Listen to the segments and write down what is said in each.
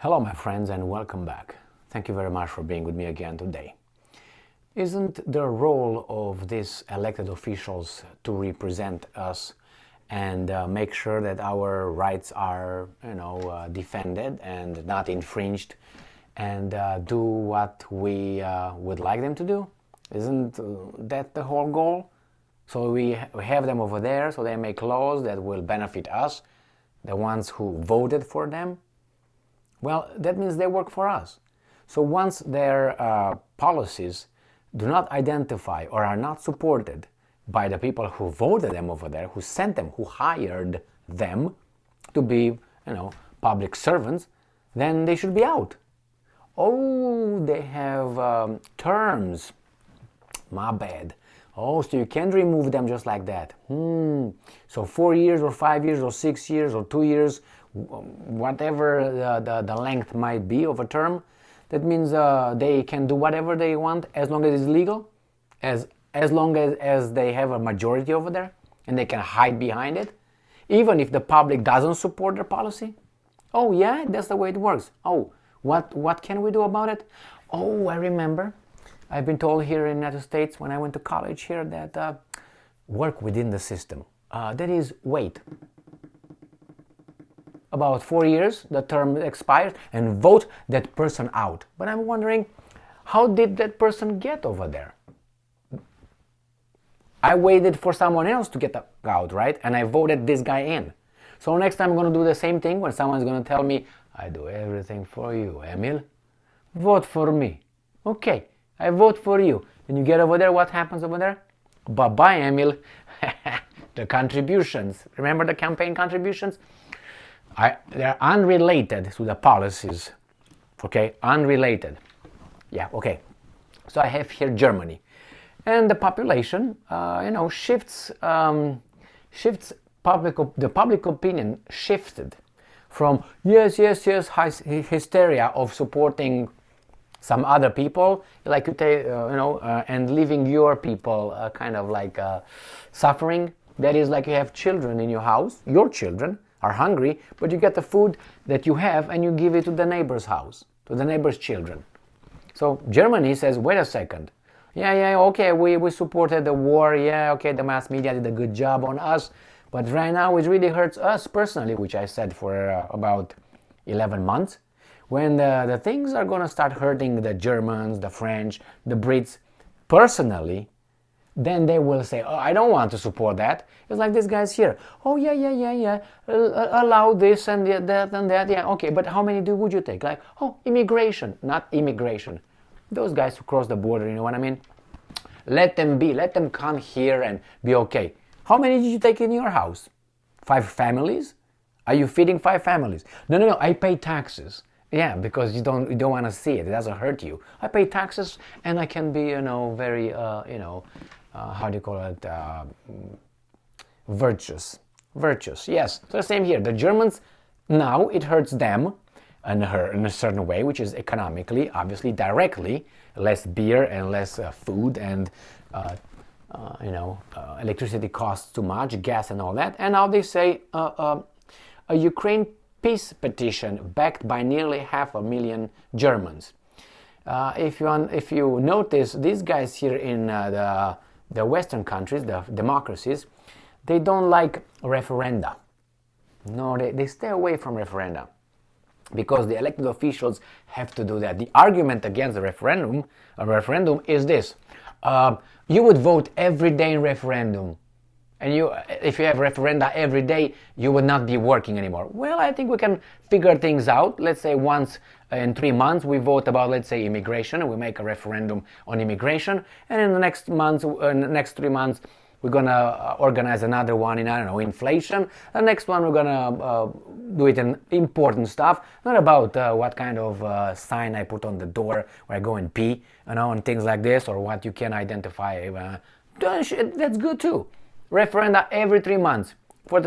Hello my friends and welcome back. Thank you very much for being with me again today. Isn't the role of these elected officials to represent us and make sure that our rights are, defended and not infringed and do what we would like them to do? Isn't that the whole goal? So we have them over there so they make laws that will benefit us, the ones who voted for them. Well, that means they work for us. So once their policies do not identify or are not supported by the people who voted them over there, who sent them, who hired them to be, public servants, then they should be out. Oh, they have terms. My bad. Oh, so you can't remove them just like that. So 4 years or 5 years or 6 years or 2 years, whatever the length might be of a term, that means they can do whatever they want as long as it's legal, as long as they have a majority over there and they can hide behind it, even if the public doesn't support their policy. Oh yeah, that's the way it works. Oh, what can we do about it? Oh, I remember. I've been told here in the United States when I went to college here that work within the system. That is, wait. About 4 years, the term expires, and vote that person out. But I'm wondering, how did that person get over there? I waited for someone else to get out, right? And I voted this guy in. So next time I'm going to do the same thing when someone's going to tell me, I do everything for you, Emil. Vote for me. Okay, I vote for you. And you get over there, what happens over there? Bye-bye, Emil. The contributions. Remember the campaign contributions? They're unrelated to the policies. Okay, unrelated. Yeah, okay. So I have here Germany. And the population, shifts, the public opinion shifted from yes, hysteria of supporting some other people, like you take, and leaving your people kind of like suffering. That is like you have children in your house, your children are hungry, but you get the food that you have and you give it to the neighbor's house, to the neighbor's children. So Germany says, wait a second. Yeah, okay, we supported the war. Yeah, okay, the mass media did a good job on us. But right now it really hurts us personally, which I said for about 11 months. When the things are going to start hurting the Germans, the French, the Brits personally, then they will say, oh, I don't want to support that. It's like these guys here. Oh, yeah. Allow this and that and that. Yeah, okay, but how many would you take? Like, oh, immigration, not immigration. Those guys who cross the border, you know what I mean? Let them be. Let them come here and be okay. How many did you take in your house? 5 families? Are you feeding 5 families? No, I pay taxes. Yeah, because you don't want to see it. It doesn't hurt you. I pay taxes and I can be, very, how do you call it? Virtuous. Yes. So the same here. The Germans, now it hurts them in a certain way, which is economically, obviously, directly, less beer and less food and, electricity costs too much, gas and all that. And now they say a Ukraine peace petition backed by nearly 500,000 Germans. If you notice, these guys here in the Western countries, the democracies, they don't like referenda. No, they stay away from referenda because the elected officials have to do that. The argument against a referendum is this. You would vote every day in referendum. And if you have referenda every day, you would not be working anymore. Well, I think we can figure things out. Let's say once in 3 months we vote about, let's say, immigration, and we make a referendum on immigration. And in the next 3 months, we're gonna organize another one in, inflation. The next one we're gonna do it in important stuff, not about what kind of sign I put on the door where I go and pee, and things like this, or what you can identify. That's good too. Referenda every 3 months for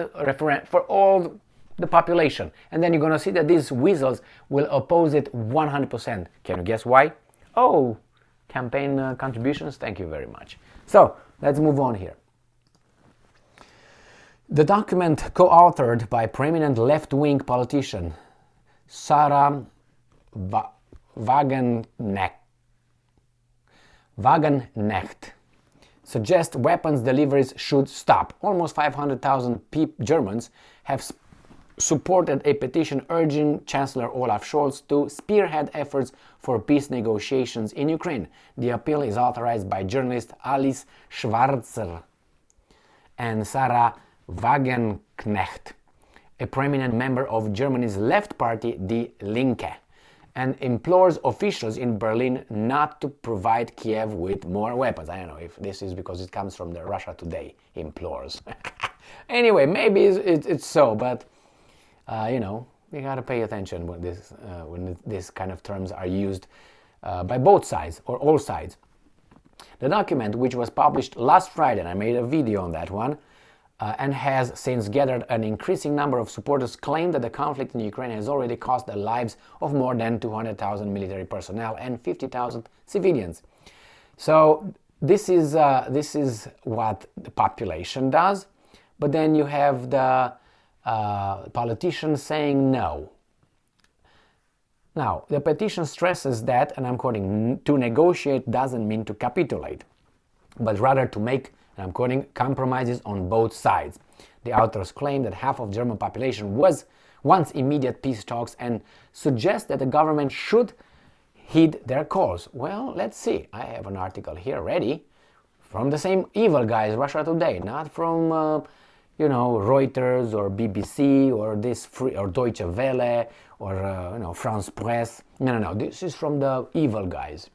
all the population, and then you're gonna see that these weasels will oppose it 100%. Can you guess why? Oh, campaign contributions. Thank you very much. So let's move on here. The document co-authored by prominent left-wing politician Sarah Wagenknecht suggest weapons deliveries should stop. Almost 500,000 Germans have supported a petition urging Chancellor Olaf Scholz to spearhead efforts for peace negotiations in Ukraine. The appeal is authorized by journalists Alice Schwarzer and Sarah Wagenknecht, a prominent member of Germany's left party Die Linke, and implores officials in Berlin not to provide Kiev with more weapons. I don't know if this is because it comes from the Russia Today, implores. Anyway, maybe it's so, but you know, we gotta pay attention when this kind of terms are used by both sides or all sides. The document, which was published last Friday, and I made a video on that one, and has since gathered an increasing number of supporters, claim that the conflict in Ukraine has already cost the lives of more than 200,000 military personnel and 50,000 civilians. So this is what the population does, but then you have the politicians saying no. Now, the petition stresses that, and I'm quoting, to negotiate doesn't mean to capitulate, but rather to make, and I'm quoting, compromises on both sides. The authors claim that half of German population wants immediate peace talks and suggest that the government should heed their calls. Well, let's see. I have an article here ready from the same evil guys, Russia Today, not from Reuters or BBC or or Deutsche Welle or France Presse. No. This is from the evil guys.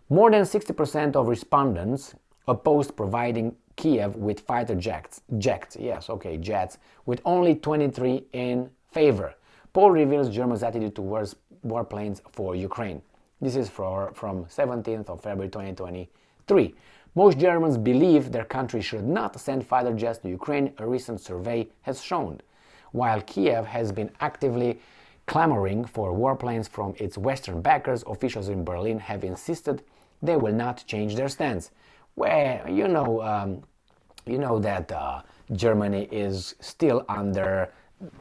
More than 60% of respondents opposed providing Kiev with fighter jets, with only 23 in favor. Poll reveals Germany's attitude towards warplanes for Ukraine. This is from 17th of February 2023. Most Germans believe their country should not send fighter jets to Ukraine, a recent survey has shown. While Kiev has been actively clamoring for warplanes from its Western backers, officials in Berlin have insisted they will not change their stance. Well, you know that Germany is still under,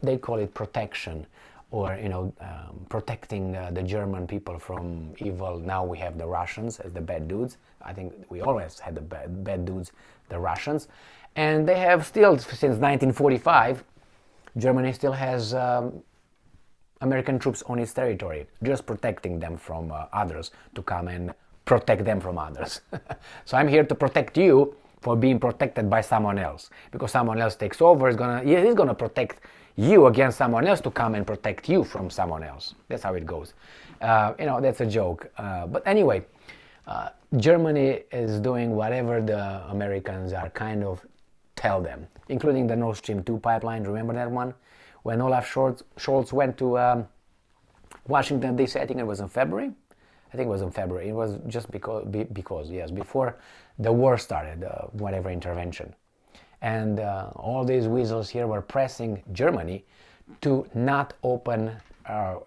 they call it protection, or protecting the German people from evil. Now we have the Russians as the bad dudes. I think we always had the bad dudes, the Russians, and they have still, since 1945, Germany still has American troops on its territory, just protecting them from others to come and protect them from others. So I'm here to protect you for being protected by someone else, because someone else takes over. He's gonna protect you against someone else to come and protect you from someone else. That's how it goes. That's a joke. But anyway, Germany is doing whatever the Americans are kind of tell them, including the Nord Stream 2 pipeline. Remember that one? When Olaf Scholz went to Washington, D.C., I think it was in February. It was just because before the war started, whatever intervention. And all these weasels here were pressing Germany to not open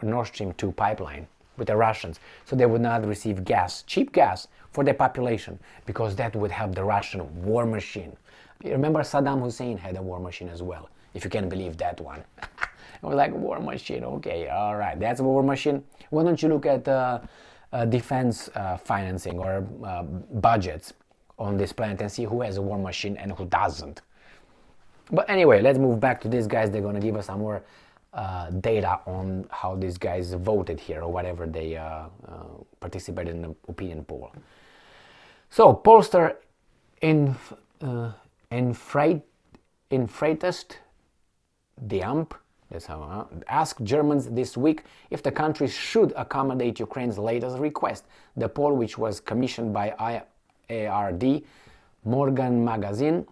Nord Stream 2 pipeline with the Russians, so they would not receive gas, cheap gas, for their population, because that would help the Russian war machine. You remember Saddam Hussein had a war machine as well, if you can believe that one. It was like, war machine, okay, all right, that's a war machine. Why don't you look at defense financing or budgets on this planet and see who has a war machine and who doesn't. But anyway, let's move back to these guys. They're going to give us some more data on how these guys voted here, or whatever they participated in the opinion poll. So, pollster Freighest Diamp asked Germans this week if the country should accommodate Ukraine's latest request. The poll, which was commissioned by IARD, Morgan Magazine,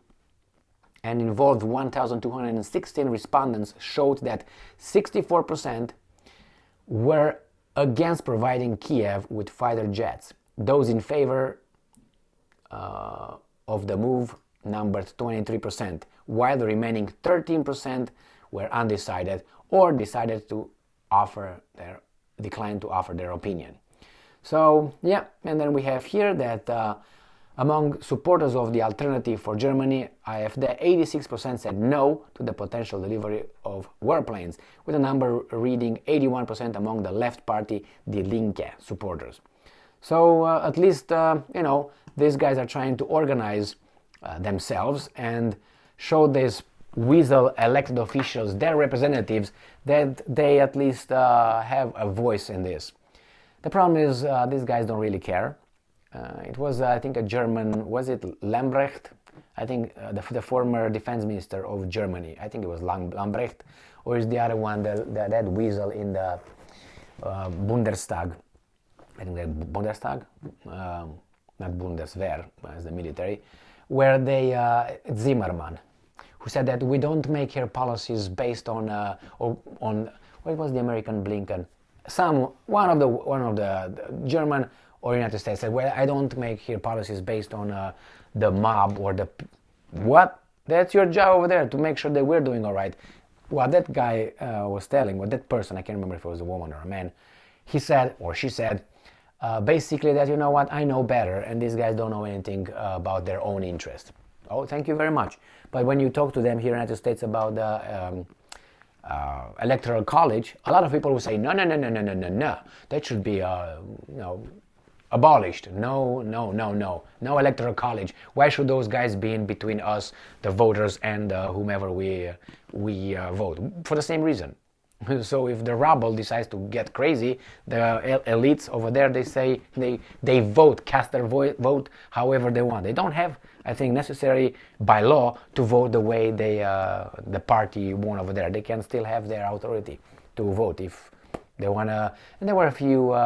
and involved 1,216 respondents, showed that 64% were against providing Kiev with fighter jets. Those in favor of the move numbered 23%, while the remaining 13% were undecided or declined to offer their opinion. So yeah, and then we have here that Among supporters of the Alternative for Germany, AfD, 86% said no to the potential delivery of warplanes, with a number reading 81% among the left party, Die Linke, supporters. So at least, these guys are trying to organize themselves and show these weasel elected officials, their representatives, that they at least have a voice in this. The problem is these guys don't really care. It was, I think, a German, was it Lambrecht? I think the former defense minister of Germany. I think it was Lambrecht, or is the other one, that weasel in the Bundestag. I think that Bundestag, not Bundeswehr, as the military, where they, Zimmermann, who said that we don't make here policies based on what was the American Blinken? One of the German or United States said, well, I don't make here policies based on the mob or the... What? That's your job over there, to make sure that we're doing all right. What that guy was telling, what that person, I can't remember if it was a woman or a man, he said, or she said, basically that, you know what, I know better, and these guys don't know anything about their own interest. Oh, thank you very much. But when you talk to them here in the United States about the electoral college, a lot of people will say, no, that should be, abolished. No electoral college. Why should those guys be in between us, the voters, and whomever we vote? For the same reason. So if the rabble decides to get crazy, the elites over there, they say they vote, cast their vote however they want. They don't have, I think, necessary by law to vote the way the party won over there. They can still have their authority to vote if they wanna. And there were a few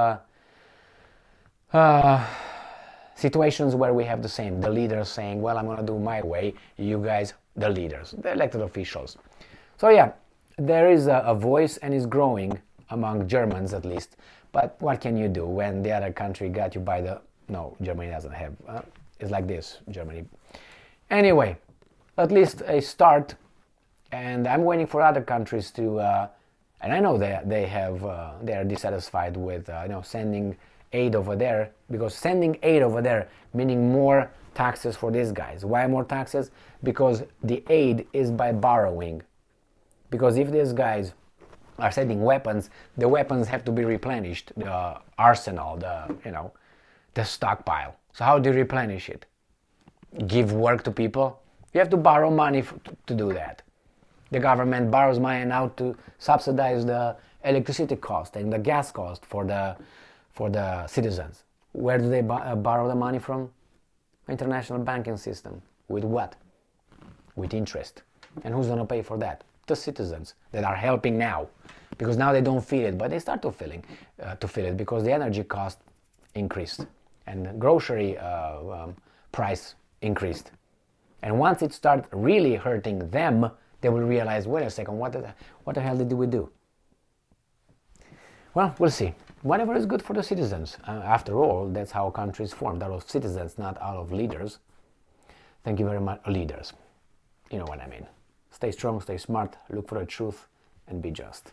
situations where we have the same. The leaders saying, well, I'm gonna do my way, you guys, the leaders, the elected officials. So yeah, there is a voice, and it's growing among Germans at least. But what can you do when the other country got you by the... No, Germany doesn't have... it's like this, Germany. Anyway, at least a start, and I'm waiting for other countries to... and I know they are dissatisfied with sending aid over there, because sending aid over there meaning more taxes for these guys. Why more taxes? Because the aid is by borrowing. Because if these guys are sending weapons, the weapons have to be replenished, the arsenal, the stockpile. So how do you replenish it? Give work to people? You have to borrow money to do that. The government borrows money now to subsidize the electricity cost and the gas cost for the citizens. Where do they borrow the money from? International banking system. With what? With interest. And who's going to pay for that? The citizens that are helping now, because now they don't feel it, but they start to feel it because the energy cost increased and grocery price increased. And once it starts really hurting them, they will realize, wait a second, what the hell did we do? Well, we'll see. Whatever is good for the citizens. After all, that's how countries formed, out of citizens, not out of leaders. Thank you very much, leaders. You know what I mean. Stay strong, stay smart, look for the truth, and be just.